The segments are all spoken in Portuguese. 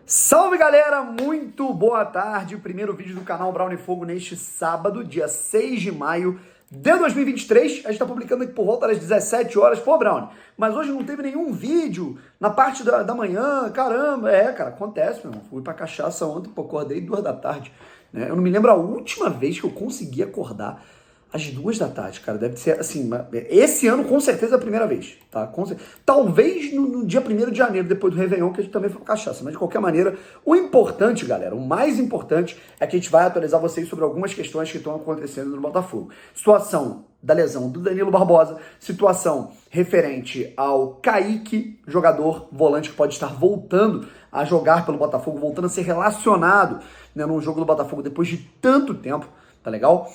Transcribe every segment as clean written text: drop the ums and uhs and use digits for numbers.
Salve galera, muito boa tarde, primeiro vídeo do canal Brown Fogo neste sábado, dia 6 de maio de 2023, a gente tá publicando aqui por volta das 17 horas, pô Brown, mas hoje não teve nenhum vídeo na parte da manhã, caramba, cara, acontece, meu irmão, fui pra cachaça ontem, pô, acordei 2 da tarde, né, eu não me lembro a última vez que eu consegui acordar às 2 da tarde, cara, deve ser assim, esse ano com certeza é a primeira vez, tá? Talvez no dia 1º de janeiro, depois do Réveillon, que a gente também foi pra cachaça, mas de qualquer maneira, o importante, galera, o mais importante é que a gente vai atualizar vocês sobre algumas questões que estão acontecendo no Botafogo. Situação da lesão do Danilo Barbosa, situação referente ao Kaique, jogador volante que pode estar voltando a jogar pelo Botafogo, voltando a ser relacionado, né, no jogo do Botafogo depois de tanto tempo, tá legal?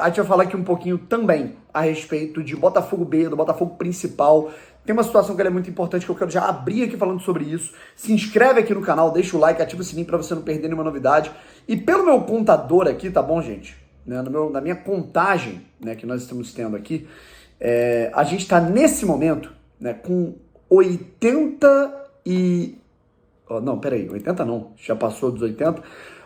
A gente vai falar aqui um pouquinho também a respeito de Botafogo B, do Botafogo principal. Tem uma situação que é muito importante que eu quero já abrir aqui falando sobre isso. Se inscreve aqui no canal, deixa o like, ativa o sininho para você não perder nenhuma novidade. E pelo meu contador aqui, tá bom, gente? Né, na minha contagem, né, que nós estamos tendo aqui, a gente está nesse momento, né, com 80 e... Oh, não, peraí, 80 não, já passou dos 80. A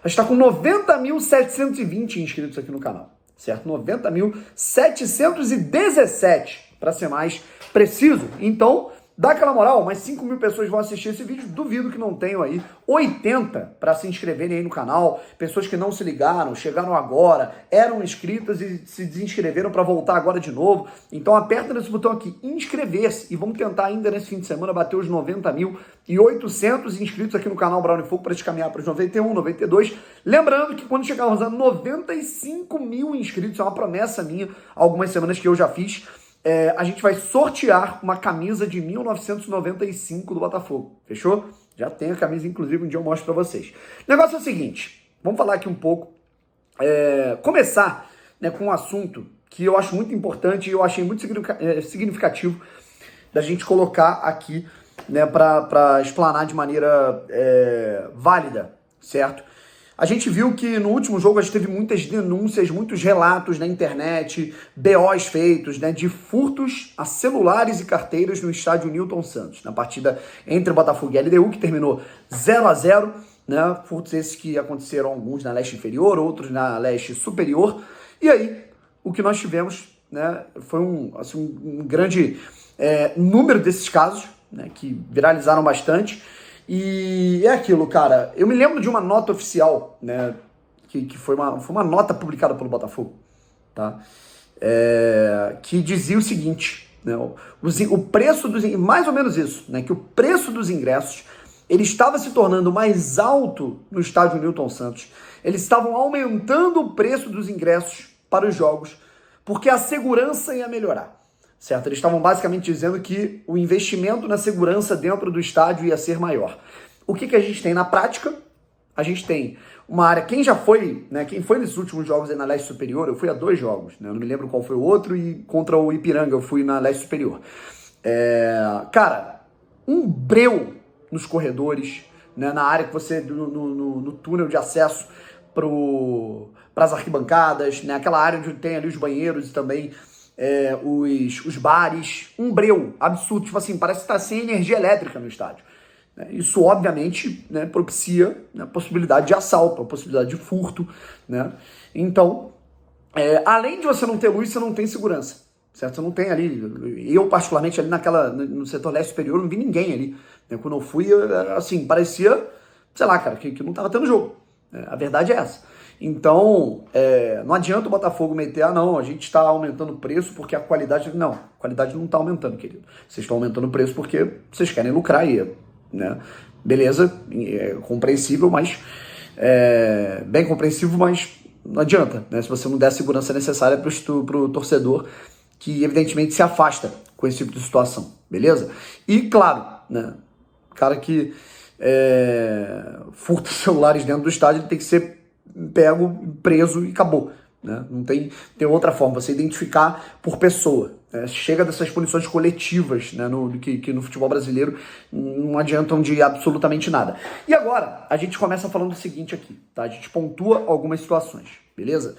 gente está com 90.720 inscritos aqui no canal, certo? 90.717, para ser mais preciso. Então, dá aquela moral, mais 5.000 pessoas vão assistir esse vídeo. Duvido que não tenham aí 80 para se inscreverem aí no canal. Pessoas que não se ligaram, chegaram agora, eram inscritas e se desinscreveram para voltar agora de novo. Então, aperta nesse botão aqui, inscrever-se. E vamos tentar ainda nesse fim de semana bater os 90.800 inscritos aqui no canal Brown Fogo para a gente caminhar para os 91, 92. Lembrando que quando chegarmos a 95.000 inscritos, é uma promessa minha, algumas semanas que eu já fiz, a gente vai sortear uma camisa de 1995 do Botafogo, fechou? Já tem a camisa, inclusive, um dia eu mostro pra vocês. O negócio é o seguinte, vamos falar aqui um pouco, começar, né, com um assunto que eu acho muito importante e eu achei muito significativo da gente colocar aqui, né, pra explanar de maneira válida, certo? A gente viu que no último jogo a gente teve muitas denúncias, muitos relatos na internet, BOs feitos, né, de furtos a celulares e carteiras no estádio Newton Santos, na partida entre Botafogo e LDU, que terminou 0-0, né, furtos esses que aconteceram alguns na leste inferior, outros na leste superior, e aí o que nós tivemos, né, foi um grande número desses casos, né, que viralizaram bastante. E é aquilo, cara, eu me lembro de uma nota oficial, né, que foi uma nota publicada pelo Botafogo, tá, que dizia o seguinte, né, o preço dos, mais ou menos isso, né, que o preço dos ingressos, ele estava se tornando mais alto no estádio Newton Santos, eles estavam aumentando o preço dos ingressos para os jogos, porque a segurança ia melhorar. Certo? Eles estavam basicamente dizendo que o investimento na segurança dentro do estádio ia ser maior. O que a gente tem na prática? A gente tem uma área... Quem já foi, né? Quem foi nesses últimos jogos aí na Leste Superior, eu fui a 2 jogos, né? Eu não me lembro qual foi o outro, e contra o Ipiranga eu fui na Leste Superior. Cara, um breu nos corredores, né? Na área que você... No túnel de acesso para as arquibancadas, né? Aquela área onde tem ali os banheiros e também... os bares, um breu absurdo, tipo assim, parece que está sem energia elétrica no estádio. Isso, obviamente, né, propicia, né, a possibilidade de assalto, a possibilidade de furto, né? Então, além de você não ter luz, você não tem segurança, certo? Você não tem ali, eu particularmente ali no setor leste superior, não vi ninguém ali, né? Quando eu fui, assim, parecia, sei lá, cara, que não estava tendo jogo, né? A verdade é essa. Então, não adianta o Botafogo meter, não, a gente está aumentando o preço porque a qualidade... Não, a qualidade não está aumentando, querido. Vocês estão aumentando o preço porque vocês querem lucrar aí, né? Beleza, compreensível, mas... bem compreensível, mas não adianta, né? Se você não der a segurança necessária para o torcedor, que evidentemente se afasta com esse tipo de situação, beleza? E, claro, né, cara que furta celulares dentro do estádio, ele tem que ser pego, preso e acabou, né? Não tem outra forma, você identificar por pessoa, né? Chega dessas punições coletivas, né, que no futebol brasileiro não adiantam de absolutamente nada. E agora, a gente começa falando o seguinte aqui, tá? A gente pontua algumas situações, beleza?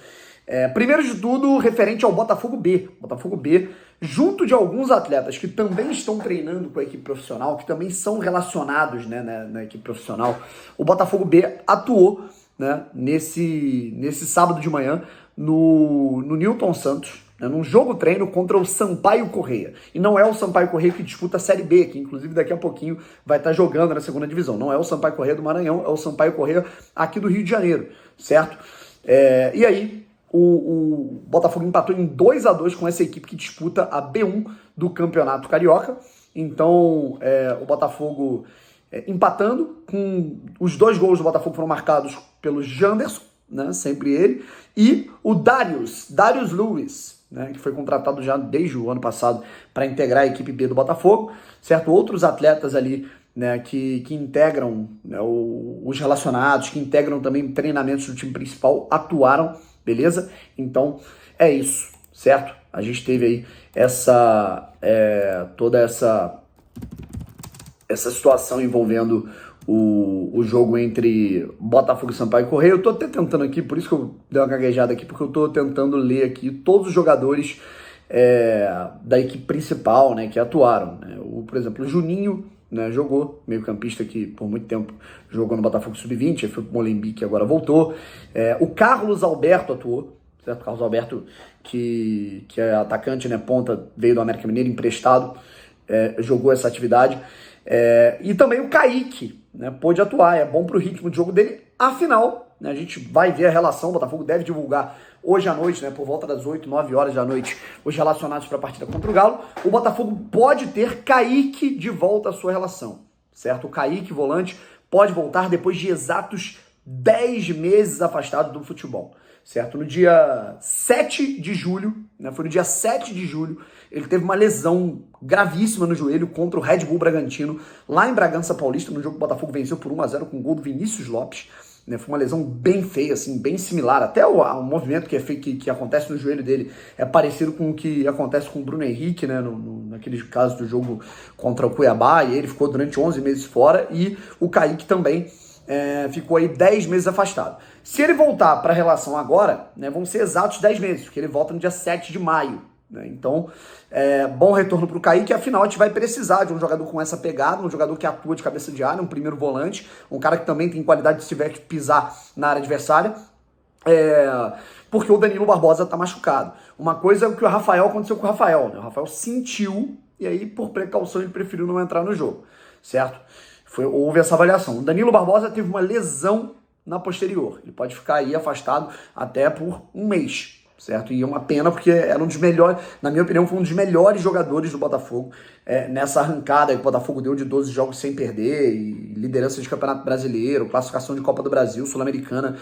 Primeiro de tudo, referente ao Botafogo B. Botafogo B junto de alguns atletas que também estão treinando com a equipe profissional, que também são relacionados, né, na equipe profissional, o Botafogo B atuou, né, nesse sábado de manhã no Newton Santos, né, num jogo treino contra o Sampaio Corrêa. E não é o Sampaio Corrêa que disputa a Série B, que inclusive daqui a pouquinho vai estar jogando na segunda divisão. Não é o Sampaio Corrêa do Maranhão, é o Sampaio Corrêa aqui do Rio de Janeiro, certo? E aí, o Botafogo empatou em 2-2 com essa equipe que disputa a B1 do Campeonato Carioca. Então, o Botafogo empatando, com os 2 gols do Botafogo foram marcados pelo Janderson, né, sempre ele, e o Darius Lewis, né, que foi contratado já desde o ano passado para integrar a equipe B do Botafogo, certo? Outros atletas ali, né, que integram, né, os relacionados, que integram também treinamentos do time principal, atuaram, beleza? Então, é isso, certo? A gente teve aí toda essa situação envolvendo o jogo entre Botafogo e Sampaio Corrêa. Eu tô até tentando aqui, por isso que eu dei uma gaguejada aqui, porque eu tô tentando ler aqui todos os jogadores da equipe principal, né, que atuaram, né? Por exemplo, o Juninho, né, jogou, meio campista que por muito tempo jogou no Botafogo Sub-20, foi pro Molenbeek e agora voltou. O Carlos Alberto atuou, certo? Carlos Alberto, que é atacante, né, ponta, veio do América Mineiro, emprestado, jogou essa atividade. E também o Kaique, né, pôde atuar, é bom pro ritmo de jogo dele. Afinal, né, a gente vai ver a relação, o Botafogo deve divulgar hoje à noite, né, por volta das 8, 9 horas da noite, os relacionados para a partida contra o Galo. O Botafogo pode ter Kaique de volta à sua relação, certo? O Kaique, volante, pode voltar depois de exatos 10 meses afastado do futebol, certo? No dia 7 de julho, né, foi no dia 7 de julho, ele teve uma lesão gravíssima no joelho contra o Red Bull Bragantino, lá em Bragança Paulista, no jogo que o Botafogo venceu por 1-0 com o gol do Vinícius Lopes, né? Foi uma lesão bem feia, assim, bem similar, até o movimento que acontece no joelho dele é parecido com o que acontece com o Bruno Henrique, né, naquele caso do jogo contra o Cuiabá, e ele ficou durante 11 meses fora, e o Kaique também ficou aí 10 meses afastado. Se ele voltar para a relação agora, né, vão ser exatos 10 meses, porque ele volta no dia 7 de maio. Né? Então, bom retorno para o Kaique, afinal a gente vai precisar de um jogador com essa pegada, um jogador que atua de cabeça de área, um primeiro volante, um cara que também tem qualidade se tiver que pisar na área adversária, porque o Danilo Barbosa está machucado. Uma coisa é o que aconteceu com o Rafael, né? O Rafael sentiu, e aí por precaução ele preferiu não entrar no jogo, certo? Houve essa avaliação. O Danilo Barbosa teve uma lesão na posterior, ele pode ficar aí afastado até por um mês, certo? E é uma pena porque era um dos melhores, na minha opinião, foi um dos melhores jogadores do Botafogo nessa arrancada que o Botafogo deu de 12 jogos sem perder, e liderança de Campeonato Brasileiro, classificação de Copa do Brasil, Sul-Americana,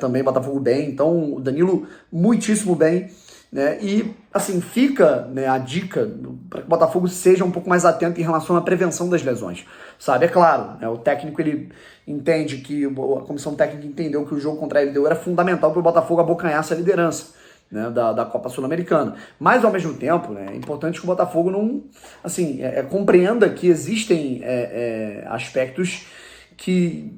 também Botafogo bem. Então o Danilo muitíssimo bem, né? E assim, fica, né, a dica para que o Botafogo seja um pouco mais atento em relação à prevenção das lesões, sabe? É claro, né, o técnico ele entende que, a comissão técnica entendeu que o jogo contra a LDU era fundamental para o Botafogo abocanhar essa liderança, né, da Copa Sul-Americana. Mas, ao mesmo tempo, né, é importante que o Botafogo não, assim, compreenda que existem aspectos que,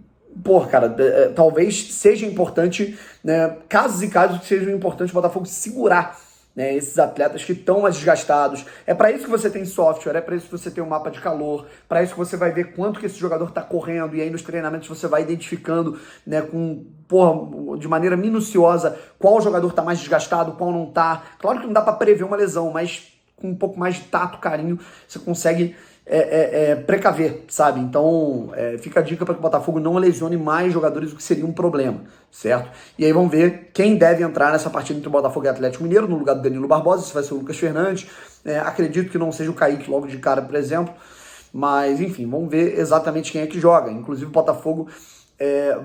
cara, talvez seja importante, né, casos e casos que sejam importantes o Botafogo segurar, né, esses atletas que estão mais desgastados. É para isso que você tem software, é para isso que você tem um mapa de calor, para isso que você vai ver quanto que esse jogador está correndo, e aí nos treinamentos você vai identificando, né, de maneira minuciosa qual jogador está mais desgastado, qual não está. Claro que não dá para prever uma lesão, mas com um pouco mais de tato, carinho, você consegue precaver, sabe? Então, fica a dica para que o Botafogo não lesione mais jogadores, o que seria um problema, certo? E aí vamos ver quem deve entrar nessa partida entre o Botafogo e o Atlético Mineiro, no lugar do Danilo Barbosa, se vai ser o Lucas Fernandes. Acredito que não seja o Kaique logo de cara, por exemplo, mas enfim, vamos ver exatamente quem é que joga. Inclusive o Botafogo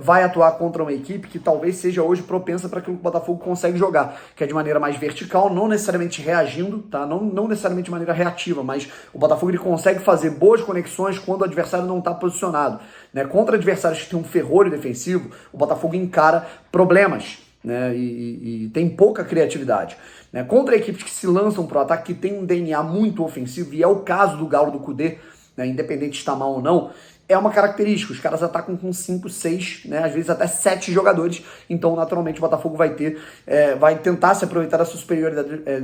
vai atuar contra uma equipe que talvez seja hoje propensa para aquilo que o Botafogo consegue jogar, que é de maneira mais vertical, não necessariamente reagindo, tá? Não necessariamente de maneira reativa, mas o Botafogo ele consegue fazer boas conexões quando o adversário não está posicionado, né? Contra adversários que têm um ferrolho defensivo, o Botafogo encara problemas, né? E tem pouca criatividade, né? Contra equipes que se lançam para o ataque, que tem um DNA muito ofensivo, e é o caso do Galo do Cudê, né? Independente de estar mal ou não, é uma característica. Os caras atacam com 5, 6, né, às vezes até 7 jogadores. Então, naturalmente, o Botafogo vai tentar se aproveitar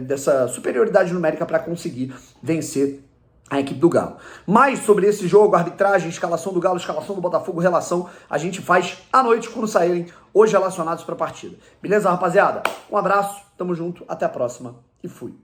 dessa superioridade numérica para conseguir vencer a equipe do Galo. Mais sobre esse jogo, arbitragem, escalação do Galo, escalação do Botafogo, relação, a gente faz à noite quando saírem os relacionados para a partida. Beleza, rapaziada? Um abraço, tamo junto, até a próxima e fui.